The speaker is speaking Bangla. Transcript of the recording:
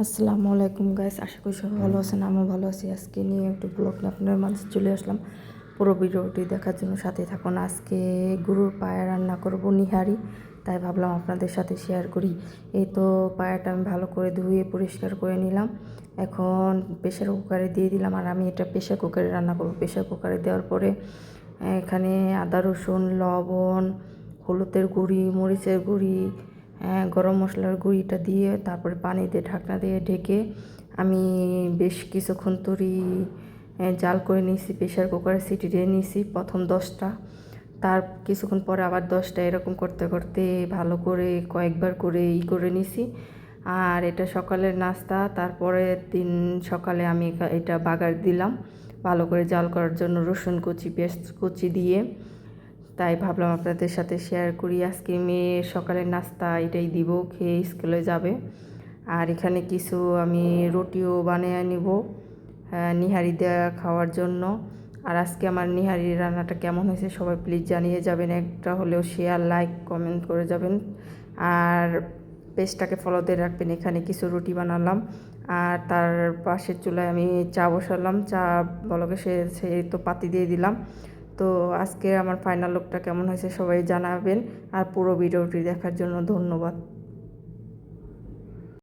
আসসালামু আলাইকুম গাইস, আশা করি সবাই ভালো আছেন। আমিও ভালো আছি। আজকে নিয়ে একটু ব্লগ নিয়ে আপনার মাঝে চলে আসলাম। পুরো ভিডিওটি দেখার জন্য সাথে থাকুন। আজকে গরুর পায়া রান্না করব নিহারি, তাই ভাবলাম আপনাদের সাথে শেয়ার করি। এই তো পায়াটা আমি ভালো করে ধুয়ে পরিষ্কার করে নিলাম। এখন প্রেশার কুকারে দিয়ে দিলাম, আর আমি এটা প্রেশার কুকারে রান্না করব। প্রেশার কুকারে দেওয়ার পরে এখানে আদা রসুন লবণ হলুদের গুঁড়ি মরিচের গুঁড়ি গরম মশলার গুঁড়িটা দিয়ে তারপরে পানি দিয়ে ঢাকনা দিয়ে ঢেকে আমি বেশ কিছুক্ষণ তরি জাল করে নিয়েছি। প্রেশার কুকারে সিটি দিয়ে নিয়েছি প্রথম 10টা, তার কিছুক্ষণ পরে আবার 10টা, এরকম করতে করতে ভালো করে কয়েকবার করে করে নিছি। আর এটা সকালের নাস্তা। তারপরে দিন সকালে আমি এটা বাগার দিলাম ভালো করে জাল করার জন্য রসুন কুচি পেঁয়াজ কুচি দিয়ে। তাই ভাবলাম আপনাদের সাথে শেয়ার করি। আজকে মেয়ের সকালের নাস্তা এটাই দিব, খেয়ে স্কুলে যাবে। আর এখানে কিছু আমি রুটিও বানিয়ে নিব নিহারি দেওয়া খাওয়ার জন্য। আর আজকে আমার নিহারি রান্নাটা কেমন হয়েছে সবাই প্লিজ জানিয়ে যাবেন। একটা হলেও শেয়ার লাইক কমেন্ট করে যাবেন, আর পেজটাকে ফলো দিয়ে রাখবেন। এখানে কিছু রুটি বানালাম, আর তার পাশের চুলায় আমি চা বসালাম। চা বলকে সে তো পাতি দিয়ে দিলাম। তো আজকে আমার ফাইনাল লুকটা কেমন হয়েছে সবাই জানাবেন, আর পুরো ভিডিওটি দেখার জন্য ধন্যবাদ।